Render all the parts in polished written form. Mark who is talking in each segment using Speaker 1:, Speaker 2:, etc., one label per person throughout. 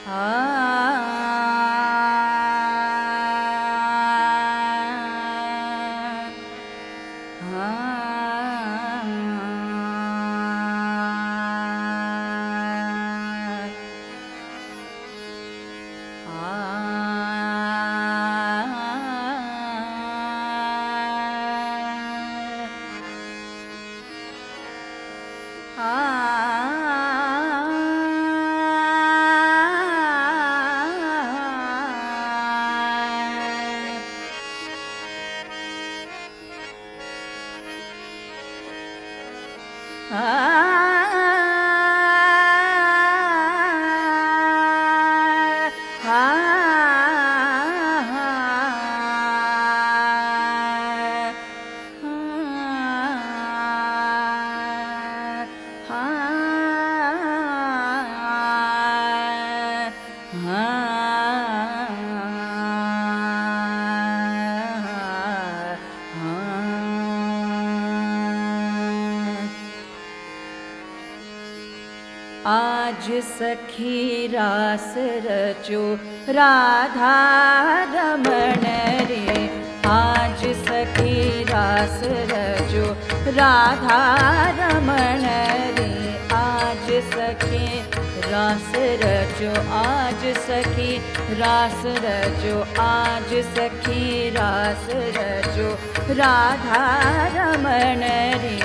Speaker 1: आज सखी रास रचो राधा रमण रे, आज सखी रास रचो राधा रमण रे, आज सखी रास रचो, आज सखी रास रचो, आज सखी रास रचो राधा रमण रे,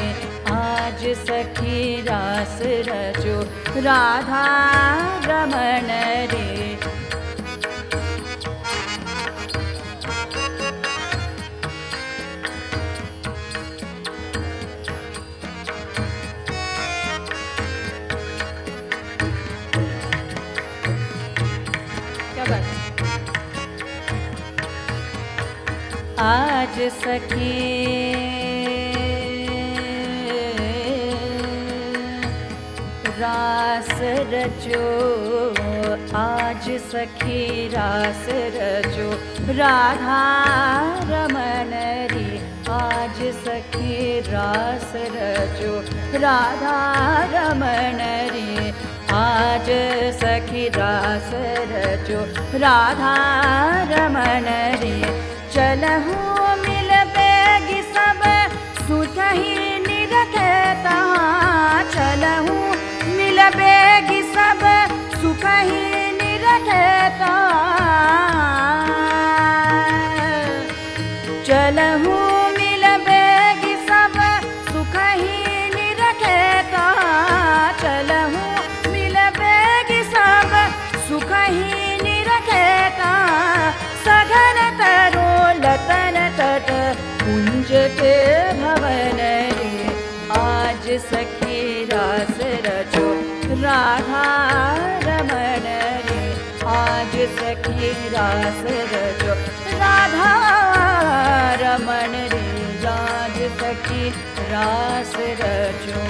Speaker 1: आज सखी रास रचो राधा रमण रे। क्या बात है? आज सखी रास रचो, आज सखी रास रचो राधा रमण रे, आज सखी रास रचो राधा रमण रे, आज सखी रास रचो राधा रमण रे। चलहु मिल बेगी सब सुतहि निरखता, चलहु मिल बेगी सब सुखहि निरखता, चलहु मिल बेगी सब सुखहि निरखता, चलहु मिल बेगी सब सुखहि निरखता, सघन तरो लतन तट कुंज के भवन रे, आज सखी रास रचो राधा रमण रे, आज सखी रास रचो राधा रमण रे, आज सखी रास रचो।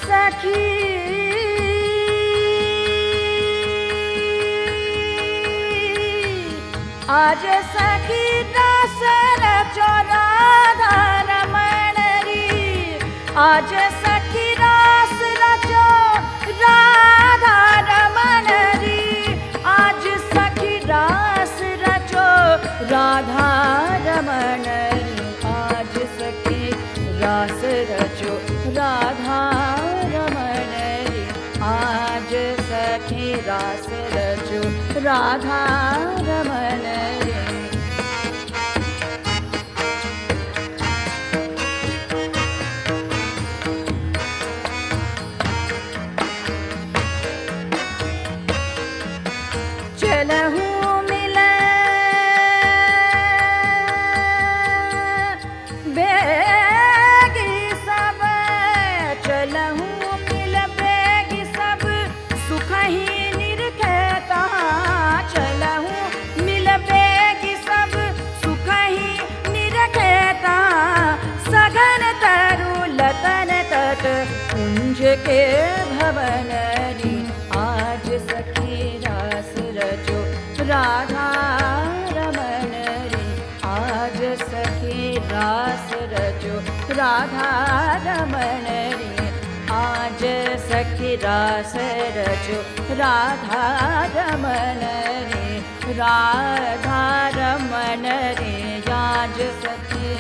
Speaker 1: सखी आज सखी रास रचो राधा रमण रे, आज सखी रास रचो राधा रमण रे, आज सखी रास रचो राधा रमण रे, आज सखी रास रचो राधा रमण रे, आज सखी रास रचो राधा रमण रे। चलहु मिल बेगी सब के भवन री, आज सखी रास रचो राधा रमन री, आज सखी रास रचो राधा रमन री, आज सखी रास रचो राधा रमन री, राधा रमन री, आज सखी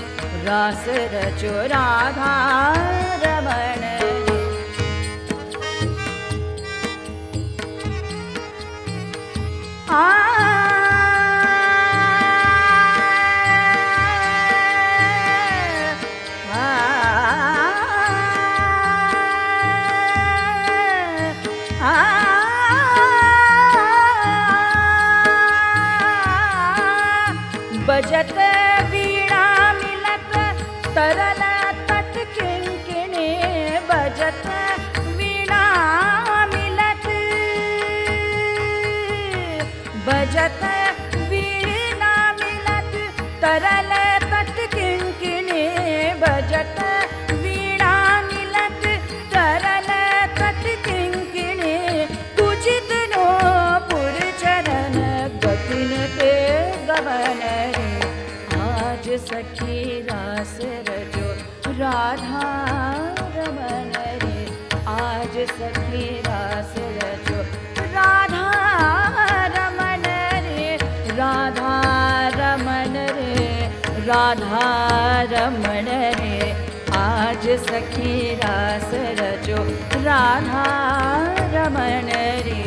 Speaker 1: रास रचो राधा रमन री। बजत वीणा मिलत तरल तट किंकिणी, बजत वीणा मिलत, बजत वीणा मिलत तरल तट किंकिणी, बजत वीणा मिलत तरल तट किंकिणी, कुचित नो पुर चरण गतिन के गवन रे, आज सखी रास रचो राधा रमन रे, आज सखी रास रचो राधा रमन रे, राधा रमन रे, राधा रमन रे, आज सखी रास रचो राधा रमन रे।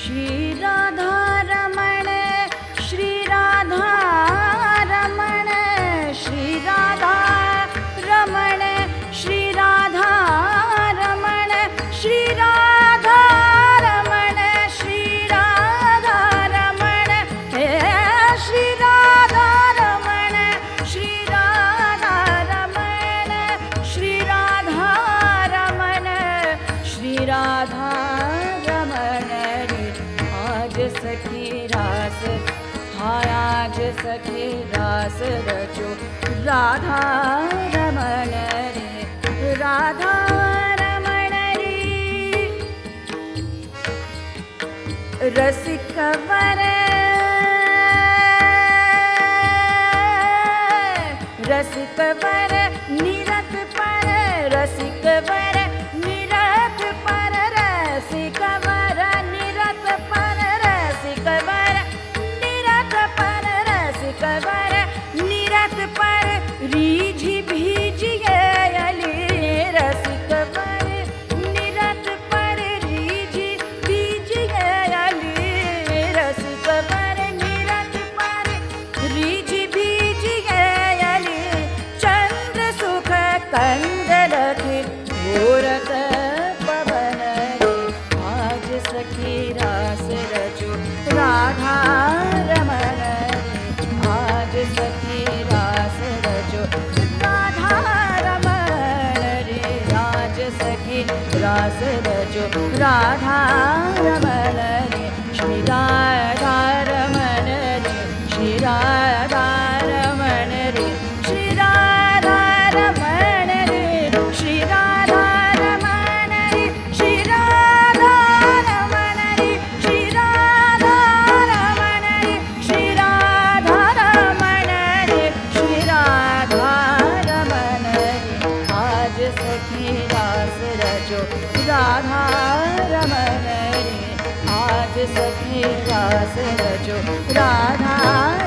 Speaker 1: श्री राधा रमण, श्री राधा रमण, श्री राधा रमण, श्री राधा रमण, श्री राधा रमण, श्री राधा रमण, हे श्री राधा रमण, श्री राधा रमण, श्री राधा रमण, श्री राधा सखी रास, हाय आज सखी रास रचो राधा रमण रे, राधा रमण रे, रसिक वर, रसिक वर निरत पर, रसिक वर निरत पर, रसिक वर निरत पर, रसिक वर निरत पर, रसिक वर निरत पर, रीझी भीजिए अली, रसिक वर निरत पर, रीझी भीजिए अली, रसिक वर निरत पर, रीझी भीजिए अली, चंद्र सुख कंद रखे घोरत पवन रे, आज सखी रास रचो राधा रमण रे, आज सखी रास रचो राधा रमण रे, आज सखी रास रचो राधा रमण रे, श्री राधा रमण रे, श्री राधा रमण रे, श्री राधा रमण रे, श्री राधा रमण रे, श्री राधा रमण रे, श्री राधा रमण रे, श्री राधा रमण रे, श्री राधा रमण रे, आज सखी रास रचो राधा रमण रे, आज सखी रास रचो राधा